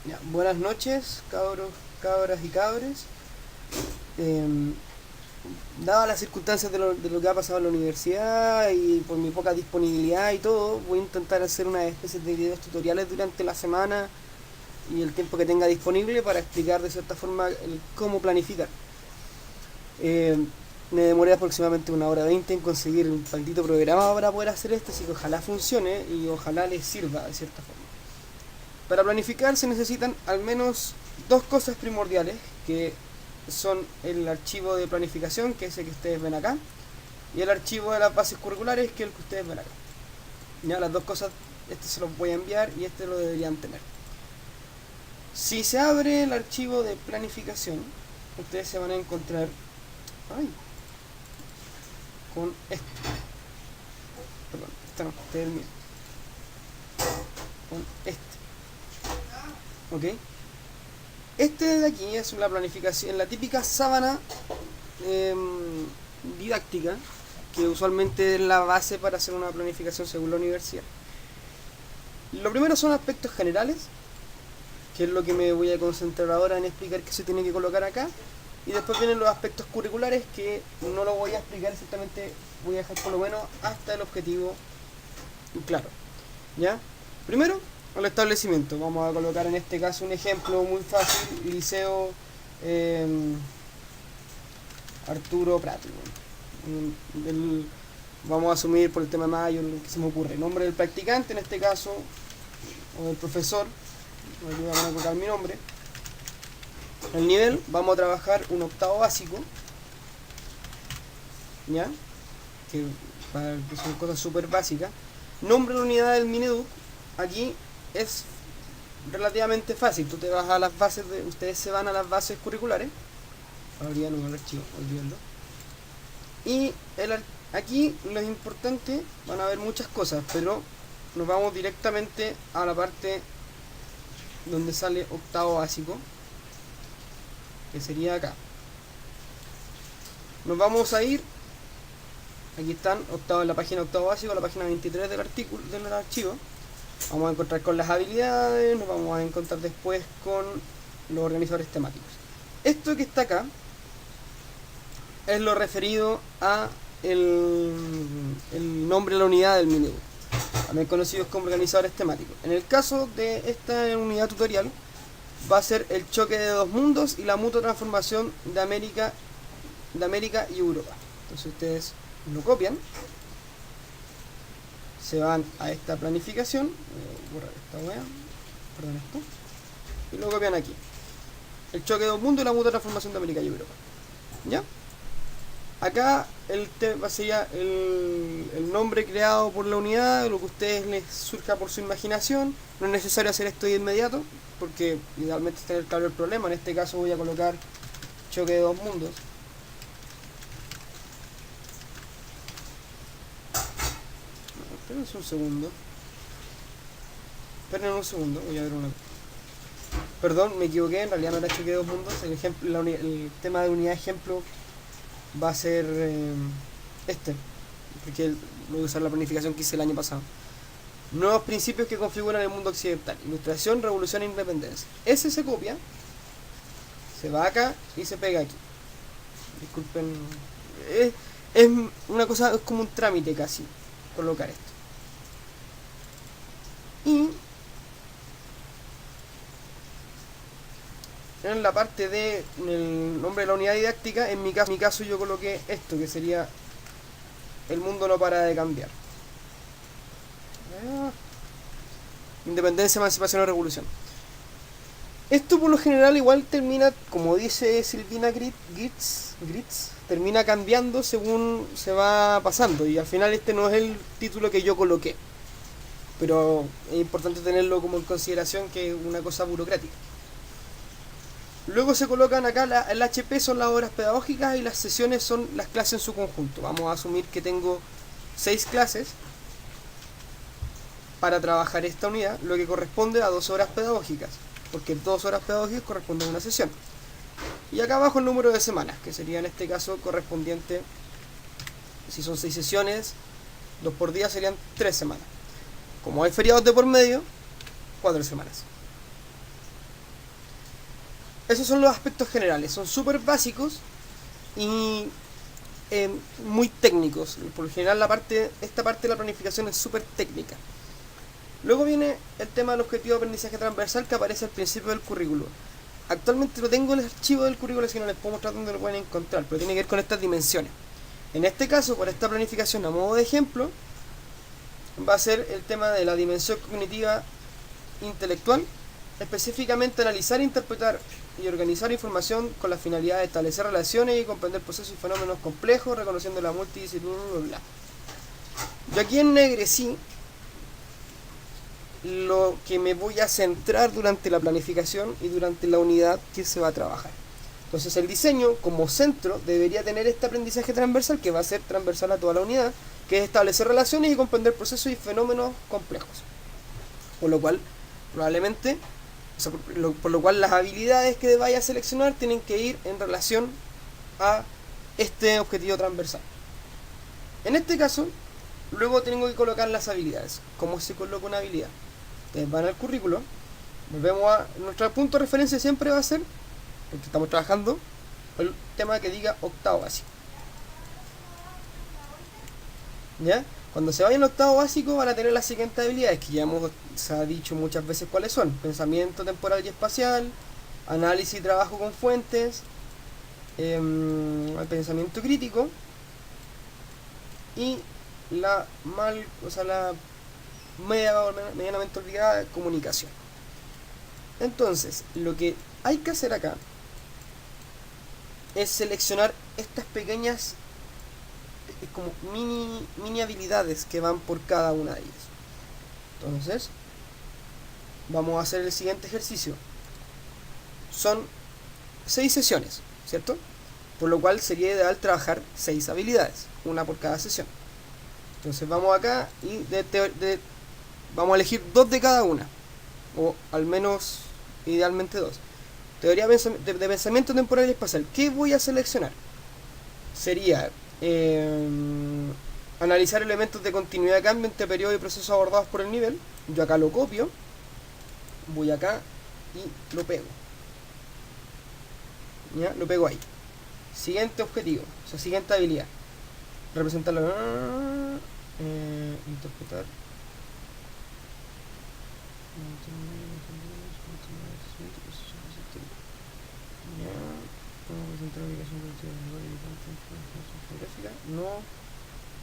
Ya, buenas noches, cabros, cabras y cabres. Em, Dadas las circunstancias de lo que ha pasado en la universidad y por mi poca disponibilidad y todo, voy a intentar hacer una especie de videos tutoriales durante la semana y el tiempo que tenga disponible para explicar de cierta forma cómo planificar. Em, Me demoré aproximadamente 1 hora 20 en conseguir un maldito programa para poder hacer esto, así que ojalá funcione y ojalá les sirva de cierta forma. Para planificar se necesitan al menos dos cosas primordiales, que son el archivo de planificación, que es el que ustedes ven acá, y el archivo de las bases curriculares, que es el que ustedes ven acá. Ya, las dos cosas, este se los voy a enviar y este lo deberían tener. Si se abre el archivo de planificación, ustedes se van a encontrar ay, con este. Perdón, este no, este es el mío. Con este. ¿Ok? Este de aquí es la planificación, la típica sábana eh, didáctica, que usualmente es la base para hacer una planificación según la universidad. Lo primero son aspectos generales, que es lo que me voy a concentrar ahora en explicar qué se tiene que colocar acá. Y después vienen los aspectos curriculares, que no lo voy a explicar exactamente, voy a dejar por lo menos hasta el objetivo claro. ¿Ya? Primero, el establecimiento. Vamos a colocar en este caso un ejemplo muy fácil: Liceo eh, Arturo Prat. Vamos a asumir por el tema de mayo lo que se me ocurre. Nombre del practicante en este caso, o del profesor. Aquí vamos a colocar mi nombre. El nivel, vamos a trabajar un octavo básico. ¿Ya? Que son cosas súper básicas. Nombre de la unidad del Mineduc. Aquí es relativamente fácil. Tú te vas a las bases ustedes se van a las bases curriculares. Ahora no el archivo, olvídalo. Y aquí lo importante, van a ver muchas cosas, pero nos vamos directamente a la parte donde sale octavo básico, que sería acá. Nos vamos a ir, aquí están, en la página octavo básico, la página 23 del archivo. Vamos a encontrar con las habilidades, nos vamos a encontrar después con los organizadores temáticos. Esto que está acá es lo referido a el nombre de la unidad del Mineduc, también conocidos como organizadores temáticos. En el caso de esta unidad tutorial, va a ser el choque de dos mundos y la mutua transformación de América y Europa. Entonces ustedes lo copian, se van a esta planificación, borrar esta wea, perdón esto, y lo copian aquí. El choque de dos mundos y la mutua transformación de América y Europa. ¿Ya? Acá el tema sería el nombre creado por la unidad, lo que a ustedes les surja por su imaginación. No es necesario hacer esto de inmediato, porque idealmente es tener claro el problema. En este caso voy a colocar choque de dos mundos. Esperen un segundo. Esperen un segundo, voy a ver una. Perdón, me equivoqué, en realidad no era choque de dos mundos. El tema de unidad ejemplo va a ser este, porque voy a usar la planificación que hice el año pasado. Nuevos principios que configuran el mundo occidental: ilustración, revolución e independencia. Ese se copia, se va acá y se pega aquí. Disculpen, es una cosa, es como un trámite casi colocar esto. Y en la parte de el nombre de la unidad didáctica, en mi caso yo coloqué esto, que sería el mundo no para de cambiar. Independencia, emancipación o revolución. Esto por lo general igual termina, como dice Silvina Gritz, termina cambiando según se va pasando, y al final este no es el título que yo coloqué, pero es importante tenerlo como en consideración, que es una cosa burocrática. Luego se colocan acá, el HP son las horas pedagógicas y las sesiones son las clases en su conjunto. Vamos a asumir que tengo 6 clases para trabajar esta unidad, lo que corresponde a 2 horas pedagógicas, porque 2 horas pedagógicas corresponden a una sesión. Y acá abajo el número de semanas, que sería en este caso correspondiente, si son 6 sesiones, 2 por día serían 3 semanas. Como hay feriados de por medio, 4 semanas. Esos son los aspectos generales, son súper básicos y muy técnicos. Por lo general esta parte de la planificación es súper técnica. Luego viene el tema del objetivo de aprendizaje transversal que aparece al principio del currículo. Actualmente no tengo el archivo del currículo, así que no les puedo mostrar dónde lo pueden encontrar, pero tiene que ver con estas dimensiones. En este caso, por esta planificación a modo de ejemplo, va a ser el tema de la dimensión cognitiva intelectual, específicamente analizar, interpretar y organizar información con la finalidad de establecer relaciones y comprender procesos y fenómenos complejos, reconociendo la multidisciplinaridad. Yo aquí ennegrecí lo que me voy a centrar durante la planificación y durante la unidad que se va a trabajar. Entonces el diseño como centro debería tener este aprendizaje transversal que va a ser transversal a toda la unidad, que es establecer relaciones y comprender procesos y fenómenos complejos. Por lo cual, probablemente, por lo cual las habilidades que vaya a seleccionar tienen que ir en relación a este objetivo transversal. En este caso, luego tengo que colocar las habilidades. ¿Cómo se coloca una habilidad? Ustedes van al currículo, volvemos a nuestro punto de referencia, siempre va a ser, porque estamos trabajando, el tema que diga octavo básico. ¿Ya? Cuando se vayan al octavo básico van a tener las siguientes habilidades que ya se ha dicho muchas veces cuáles son: pensamiento temporal y espacial, análisis y trabajo con fuentes, pensamiento crítico y la medianamente olvidada comunicación. Entonces, lo que hay que hacer acá es seleccionar estas pequeñas como mini habilidades que van por cada una de ellas. Entonces, vamos a hacer el siguiente ejercicio. Son 6 sesiones, ¿cierto? Por lo cual sería ideal trabajar 6 habilidades, una por cada sesión. Entonces vamos acá y vamos a elegir 2 de cada una, o al menos idealmente 2. Teoría de pensamiento temporal y espacial. ¿Qué voy a seleccionar? Sería analizar elementos de continuidad de cambio entre periodos y procesos abordados por el nivel. Yo acá lo copio, voy acá y lo pego. ¿Ya? Lo pego ahí. Siguiente objetivo, o sea, siguiente habilidad. Representarlo. Interpretar. No.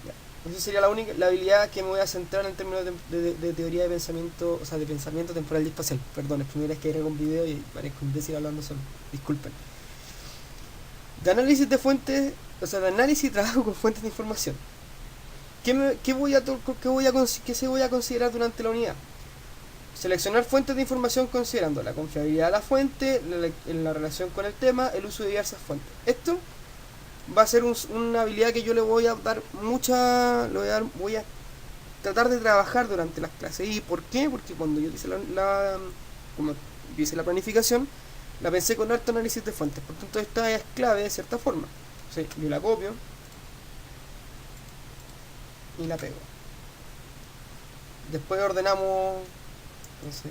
Ya. Esa sería la habilidad que me voy a centrar en términos de teoría de pensamiento, o sea, de pensamiento temporal y espacial. Perdón, es primera vez que grabo un video y parezco imbécil hablando solo. Disculpen. De análisis de fuentes, o sea, de análisis y trabajo con fuentes de información. ¿Qué se voy a considerar durante la unidad? Seleccionar fuentes de información considerando la confiabilidad de la fuente, la relación con el tema, el uso de diversas fuentes. Esto va a ser una habilidad que yo le voy a dar voy a tratar de trabajar durante las clases. ¿Y por qué? Porque cuando yo hice como yo hice la planificación, la pensé con alto análisis de fuentes. Por tanto, esta es clave de cierta forma. Sí, yo la copio y la pego. Después ordenamos, no sé,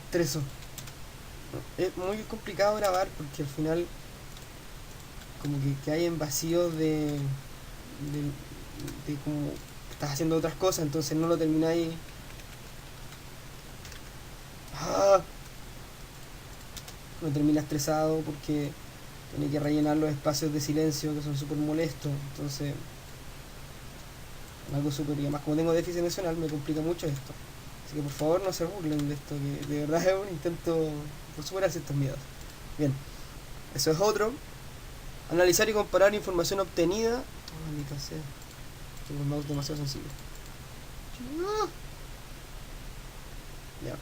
estreso. Es muy complicado grabar porque al final como que hay en vacío de como estás haciendo otras cosas, entonces no lo termináis. Me termina estresado porque tiene que rellenar los espacios de silencio que son súper molestos. Entonces, algo súper. Y además, como tengo déficit emocional, me complica mucho esto. Así que por favor no se burlen de esto, que de verdad es un intento por superar estos miedos. Bien, eso es otro. Analizar y comparar información obtenida. Maldita sea. Tengo un mouse demasiado sensible. Ya.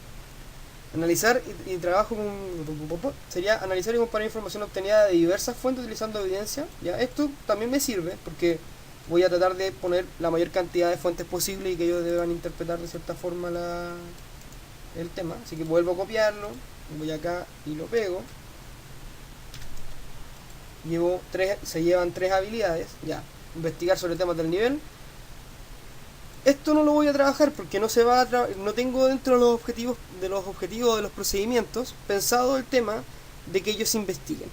Analizar y trabajo con sería analizar y comparar información obtenida de diversas fuentes utilizando evidencia. Ya, esto también me sirve porque voy a tratar de poner la mayor cantidad de fuentes posible y que ellos deban interpretar de cierta forma el tema. Así que vuelvo a copiarlo, voy acá y lo pego. Se llevan 3 habilidades. Ya, investigar sobre temas del nivel, Esto no lo voy a trabajar porque no se va a no tengo dentro de los objetivos de los procedimientos pensado el tema de que ellos investiguen.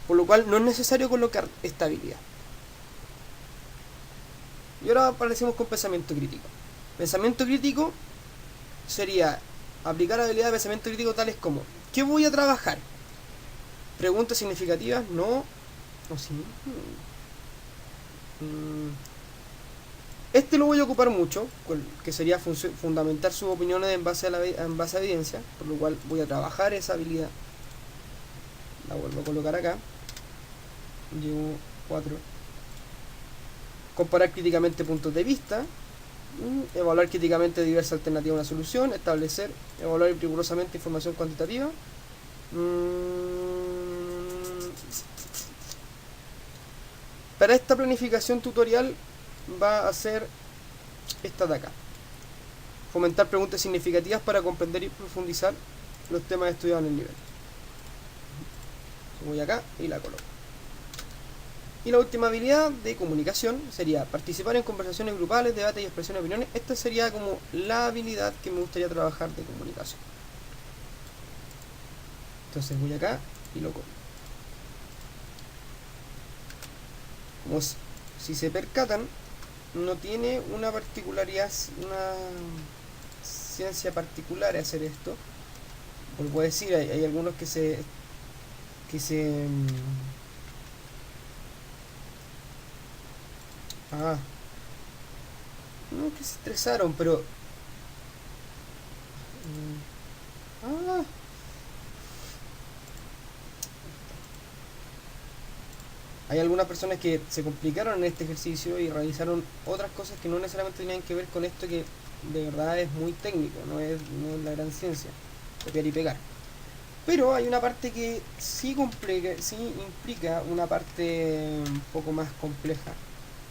Por lo cual no es necesario colocar esta habilidad. Y ahora aparecemos con pensamiento crítico. Pensamiento crítico sería aplicar habilidad de pensamiento crítico tales como: ¿qué voy a trabajar? Preguntas significativas, no. O sí. Este lo voy a ocupar mucho, que sería fundamentar sus opiniones en base a evidencia, por lo cual voy a trabajar esa habilidad. La vuelvo a colocar acá. Llevo 4. Comparar críticamente puntos de vista. Evaluar críticamente diversas alternativas a una solución. Establecer, evaluar rigurosamente información cuantitativa. Para esta planificación tutorial va a ser esta de acá: fomentar preguntas significativas para comprender y profundizar los temas estudiados en el nivel. Voy acá y la coloco. Y la última habilidad de comunicación sería participar en conversaciones grupales, debates y expresión de opiniones. Esta sería como la habilidad que me gustaría trabajar de comunicación. Entonces voy acá y lo coloco. Como si se percatan, no tiene una particularidad, una ciencia particular hacer esto. Vuelvo a decir, hay algunos que se no que se estresaron, pero hay algunas personas que se complicaron en este ejercicio y realizaron otras cosas que no necesariamente tenían que ver con esto, que de verdad es muy técnico, no es la gran ciencia, copiar y pegar. Pero hay una parte que sí implica una parte un poco más compleja,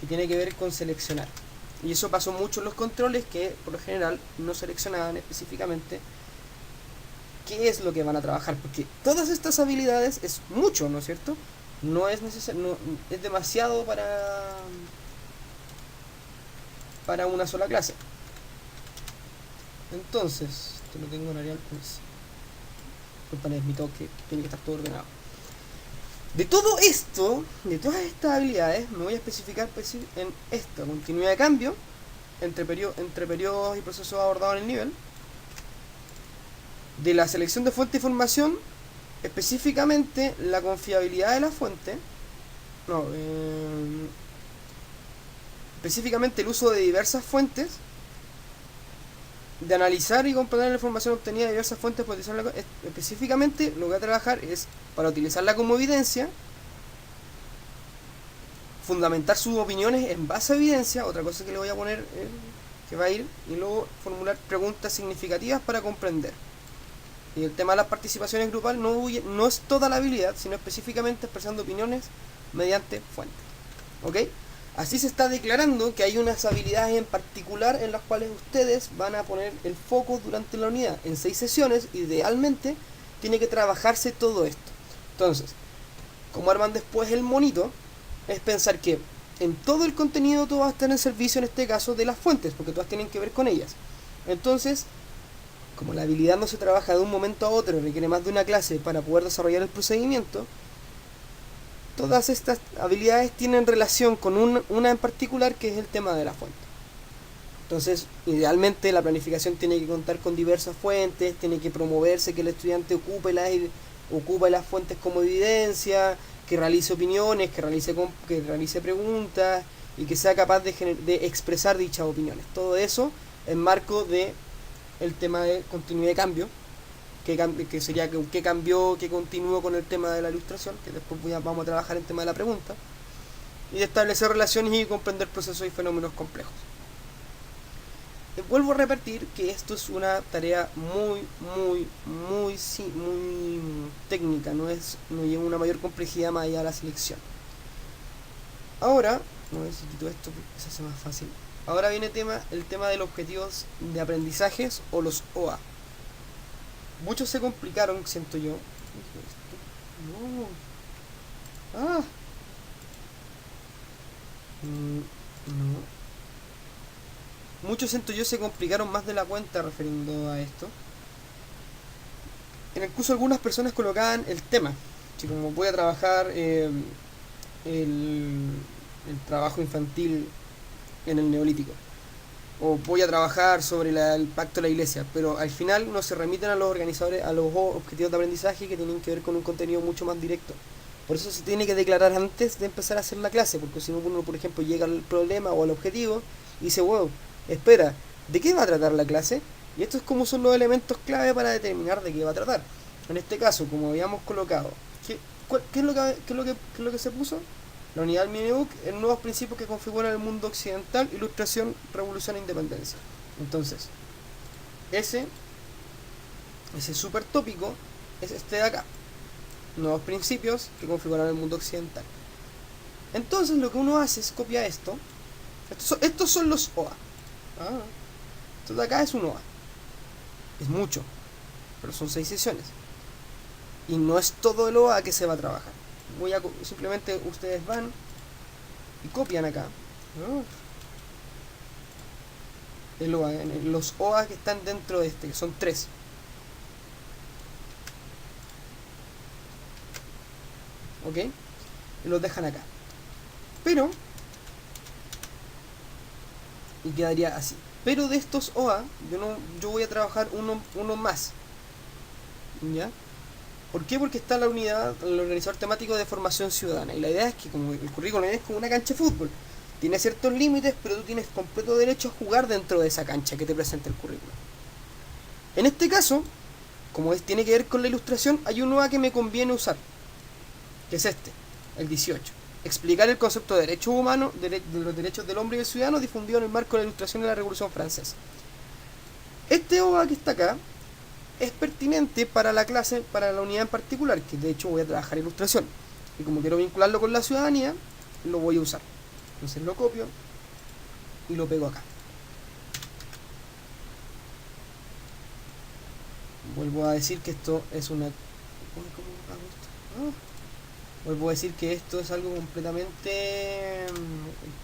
que tiene que ver con seleccionar. Y eso pasó mucho en los controles, que por lo general no seleccionaban específicamente qué es lo que van a trabajar, porque todas estas habilidades es mucho, ¿no es cierto? No es necesario, no, es demasiado para una sola clase. Entonces, esto lo tengo en Arial, pues disculpen, es mi toque, tiene que estar todo ordenado. De todo esto, de todas estas habilidades, me voy a especificar en esta: continuidad de cambio entre periodos y procesos abordados en el nivel. De la selección de fuente de información, específicamente la confiabilidad de la fuente. Específicamente el uso de diversas fuentes. De analizar y comprender la información obtenida de diversas fuentes, específicamente lo que voy a trabajar es para utilizarla como evidencia, fundamentar sus opiniones en base a evidencia. Otra cosa que le voy a poner que va a ir, y luego formular preguntas significativas para comprender. Y el tema de las participaciones grupales no es toda la habilidad, sino específicamente expresando opiniones mediante fuentes. ¿Ok? Así se está declarando que hay unas habilidades en particular en las cuales ustedes van a poner el foco durante la unidad. En 6 sesiones, idealmente, tiene que trabajarse todo esto. Entonces, como arman después el monito, es pensar que en todo el contenido todo va a estar en servicio, en este caso, de las fuentes, porque todas tienen que ver con ellas. Entonces, como la habilidad no se trabaja de un momento a otro, requiere más de una clase para poder desarrollar el procedimiento, todas estas habilidades tienen relación con una en particular, que es el tema de la fuente. Entonces, idealmente la planificación tiene que contar con diversas fuentes, tiene que promoverse que el estudiante ocupe las fuentes como evidencia, que realice opiniones, que realice preguntas y que sea capaz de expresar dichas opiniones. Todo eso en marco de el tema de continuidad de cambio, que sería que cambió, que continuó con el tema de la ilustración, que después vamos a trabajar en el tema de la pregunta, y de establecer relaciones y comprender procesos y fenómenos complejos. Vuelvo a repetir que esto es una tarea muy técnica, no lleva una mayor complejidad más allá de la selección. Ahora, no necesito esto porque se hace más fácil. Ahora viene el tema de los objetivos de aprendizajes, o los OA. Muchos se complicaron, siento yo. No. No. muchos, siento yo, se complicaron más de la cuenta refiriendo a esto. En el curso algunas personas colocaban el tema, así como voy a trabajar el, el trabajo infantil en el Neolítico, o voy a trabajar sobre el pacto de la iglesia, pero al final no se remiten a los organizadores, a los objetivos de aprendizaje que tienen que ver con un contenido mucho más directo. Por eso se tiene que declarar antes de empezar a hacer la clase, porque si uno, por ejemplo, llega al problema o al objetivo y dice, wow, espera, ¿de qué va a tratar la clase? Y estos como son los elementos clave para determinar de qué va a tratar. En este caso, como habíamos colocado, ¿qué es lo que se puso? La unidad del minibook en nuevos principios que configuran el mundo occidental, ilustración, revolución e independencia. Entonces, ese super tópico es este de acá. Nuevos principios que configuran el mundo occidental. Entonces lo que uno hace es copiar esto. Estos son los OA. Esto de acá es un OA. Es mucho, pero son 6 sesiones. Y no es todo el OA que se va a trabajar. Simplemente ustedes van y copian acá el OA, los OA que están dentro de este, que son 3. ¿Ok? Y los dejan acá. Pero, y quedaría así. Pero de estos OA, yo voy a trabajar uno más. ¿Ya? ¿Por qué? Porque está la unidad, el organizador temático de formación ciudadana. Y la idea es que como el currículum es como una cancha de fútbol. Tiene ciertos límites, pero tú tienes completo derecho a jugar dentro de esa cancha que te presenta el currículum. En este caso, como tiene que ver con la ilustración, hay un OA que me conviene usar, que es este, el 18. Explicar el concepto de derechos humanos, de los derechos del hombre y del ciudadano, difundido en el marco de la ilustración de la Revolución Francesa. Este OA que está acá es pertinente para la clase, para la unidad en particular, que de hecho voy a trabajar ilustración. Y como quiero vincularlo con la ciudadanía, lo voy a usar. Entonces lo copio y lo pego acá. Vuelvo a decir que esto es una... ¿Cómo hago esto? Vuelvo a decir que esto es algo completamente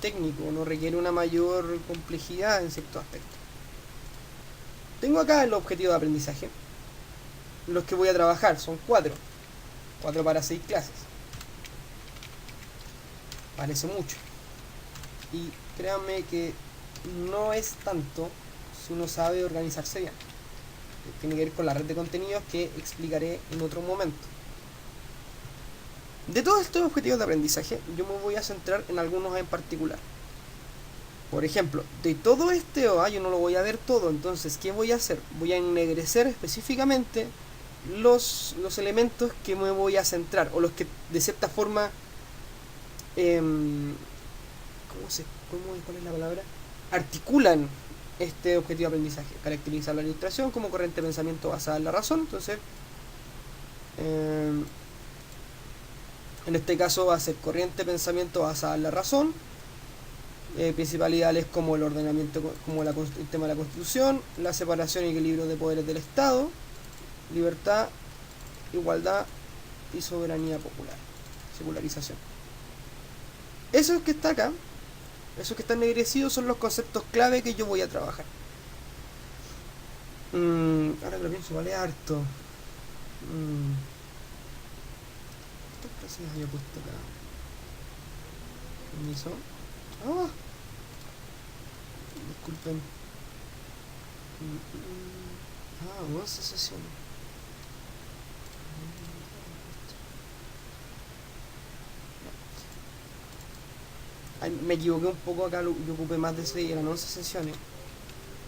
técnico, no requiere una mayor complejidad en ciertos aspectos. Tengo acá el objetivo de aprendizaje. Los que voy a trabajar son 4 para 6 clases. Parece mucho, y créanme que no es tanto si uno sabe organizarse bien. Tiene que ver con la red de contenidos que explicaré en otro momento. De todos estos objetivos de aprendizaje, yo me voy a centrar en algunos en particular. Por ejemplo, de todo este OA yo no lo voy a ver todo, entonces ¿qué voy a hacer? Voy a ennegrecer específicamente los elementos que me voy a centrar, o los que de cierta forma ¿cuál es la palabra? Articulan este objetivo de aprendizaje. Caracterizar la ilustración como corriente de pensamiento basada en la razón. Entonces, en este caso va a ser corriente de pensamiento basada en la razón. Principalidades como el ordenamiento, como el tema de la Constitución, la separación y equilibrio de poderes del Estado, libertad, igualdad y soberanía popular. Secularización. Eso que está acá, esos que están ennegrecidos, son los conceptos clave que yo voy a trabajar. Ahora que lo pienso, vale harto. ¿Cuántas frases había puesto acá? Permiso. Disculpen. 11 sesiones. Me equivoqué un poco acá, yo ocupé más de 6, eran 11 sesiones.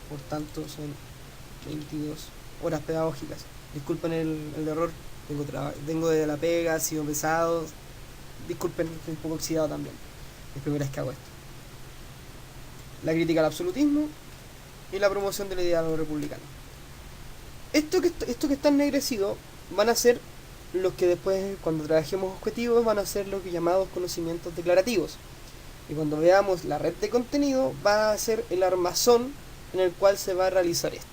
Por tanto, son 22 horas pedagógicas. Disculpen el error, vengo de la pega, ha sido pesado. Disculpen, estoy un poco oxidado también. Es primera vez que hago esto. La crítica al absolutismo y la promoción del ideario republicano. Esto que está ennegrecido van a ser los que después, cuando trabajemos objetivos, van a ser los llamados conocimientos declarativos. Y cuando veamos la red de contenido, va a ser el armazón en el cual se va a realizar esto.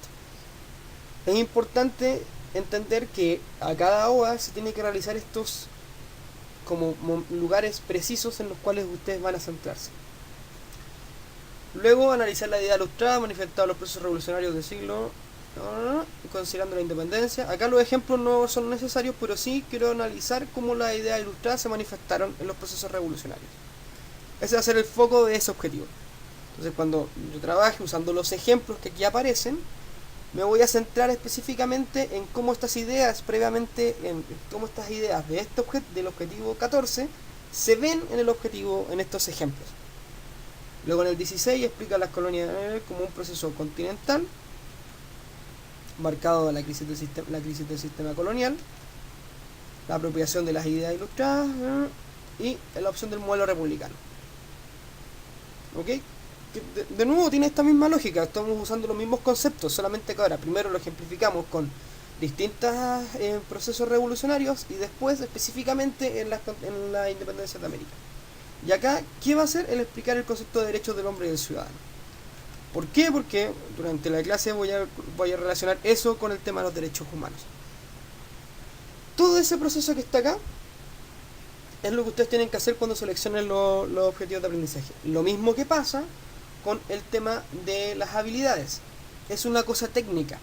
Es importante entender que a cada OA se tiene que realizar estos como lugares precisos en los cuales ustedes van a centrarse. Luego, analizar la idea ilustrada manifestada en los procesos revolucionarios del siglo, considerando la independencia. Acá los ejemplos no son necesarios, pero sí quiero analizar cómo las ideas ilustradas se manifestaron en los procesos revolucionarios. Ese va a ser el foco de ese objetivo. Entonces, cuando yo trabaje usando los ejemplos que aquí aparecen, me voy a centrar específicamente en cómo estas ideas previamente, en cómo estas ideas de este del objetivo 14 se ven en el objetivo, en estos ejemplos. Luego en el 16 explica las colonias como un proceso continental marcado la crisis del sistema colonial, la apropiación de las ideas ilustradas y la opción del modelo republicano. ¿Ok? De nuevo tiene esta misma lógica, estamos usando los mismos conceptos, solamente que ahora primero lo ejemplificamos con distintos procesos revolucionarios y después específicamente en la independencia de América. Y acá, ¿qué va a hacer? El explicar el concepto de derechos del hombre y del ciudadano. ¿Por qué? Porque durante la clase voy a relacionar eso con el tema de los derechos humanos. Todo ese proceso que está acá es lo que ustedes tienen que hacer cuando seleccionen los objetivos de aprendizaje. Lo mismo que pasa con el tema de las habilidades. Es una cosa técnica.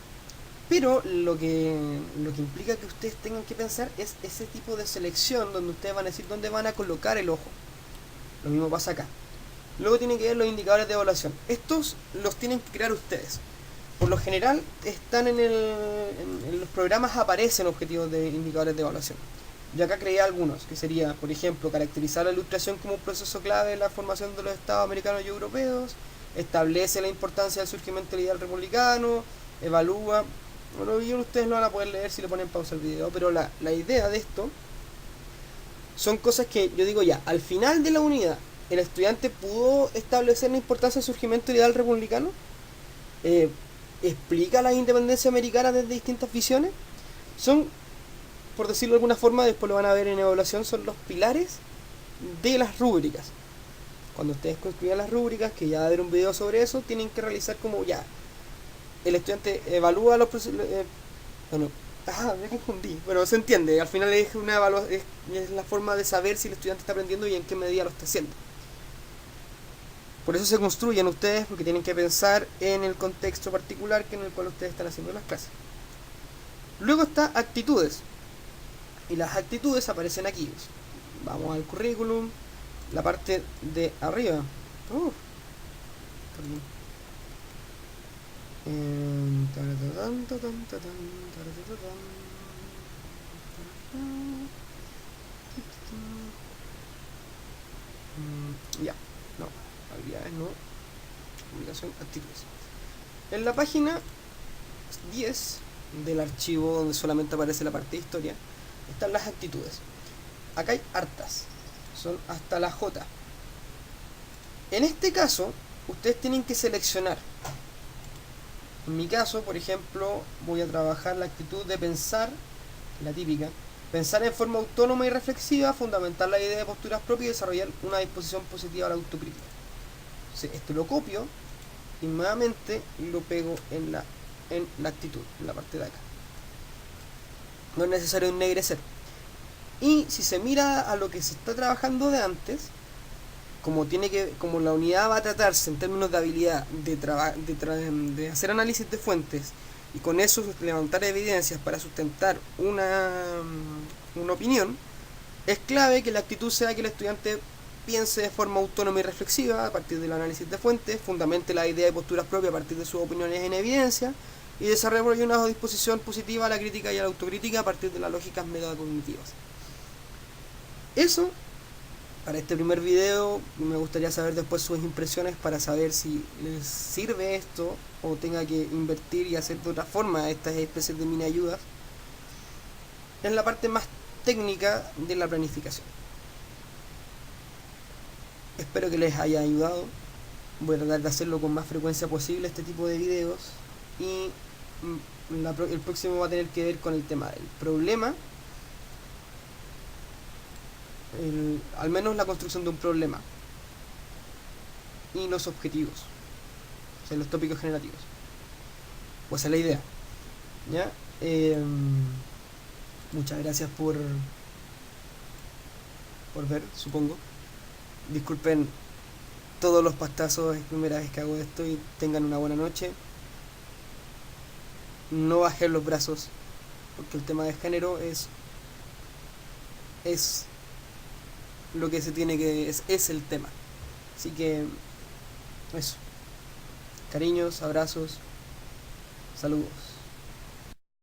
Pero lo que implica que ustedes tengan que pensar es ese tipo de selección donde ustedes van a decir dónde van a colocar el ojo. Lo mismo pasa acá. Luego tienen que ver los indicadores de evaluación. Estos los tienen que crear ustedes. Por lo general están en los programas aparecen objetivos de indicadores de evaluación. Yo acá creé algunos, que sería, por ejemplo, caracterizar la ilustración como un proceso clave en la formación de los estados americanos y europeos, establece la importancia del surgimiento del ideal republicano, evalúa. Bueno, y ustedes lo van a poder leer si le ponen pausa al video, pero la idea de esto son cosas que yo digo ya, al final de la unidad, el estudiante pudo establecer la importancia del surgimiento del ideal republicano, explica la independencia americana desde distintas visiones, son, por decirlo de alguna forma, después lo van a ver en evaluación, son los pilares de las rúbricas. Cuando ustedes construyan las rúbricas, que ya va a haber un video sobre eso, tienen que realizar como ya, el estudiante evalúa los procesos, me confundí, pero se entiende, al final es una evaluación, es la forma de saber si el estudiante está aprendiendo y en qué medida lo está haciendo. Por eso se construyen ustedes, porque tienen que pensar en el contexto particular en el cual ustedes están haciendo las clases. Luego está actitudes, y las actitudes aparecen aquí. Vamos al currículum, la parte de arriba. Ya, no, habilidades no, comunicación, actitudes. En la página 10 del archivo, donde solamente aparece la parte de historia, están las actitudes. Acá hay hartas, son hasta la J. En este caso, ustedes tienen que seleccionar. En mi caso, por ejemplo, voy a trabajar la actitud de pensar, la típica, pensar en forma autónoma y reflexiva, fundamentar la idea de posturas propias y desarrollar una disposición positiva a la autocrítica. Entonces, esto lo copio y nuevamente lo pego en la actitud, en la parte de acá. No es necesario ennegrecer. Y si se mira a lo que se está trabajando de antes, como la unidad va a tratarse en términos de habilidad de hacer análisis de fuentes y con eso levantar evidencias para sustentar una opinión, es clave que la actitud sea que el estudiante piense de forma autónoma y reflexiva a partir del análisis de fuentes, fundamente la idea de posturas propias a partir de sus opiniones en evidencia y desarrolle una disposición positiva a la crítica y a la autocrítica a partir de las lógicas metacognitivas. Eso, para este primer video, me gustaría saber después sus impresiones para saber si les sirve esto o tenga que invertir y hacer de otra forma estas especies de mini ayudas. Es la parte más técnica de la planificación. Espero que les haya ayudado. Voy a tratar de hacerlo con más frecuencia posible este tipo de videos y el próximo va a tener que ver con el tema del problema, al menos la construcción de un problema y los objetivos, o sea, los tópicos generativos. Pues esa es la idea, ¿ya? Muchas gracias por ver, supongo. Disculpen todos los pastazos, es primera vez que hago esto y tengan una buena noche. No bajen los brazos, porque el tema de género es lo que se tiene que, es el tema. Así que eso, cariños, abrazos, saludos.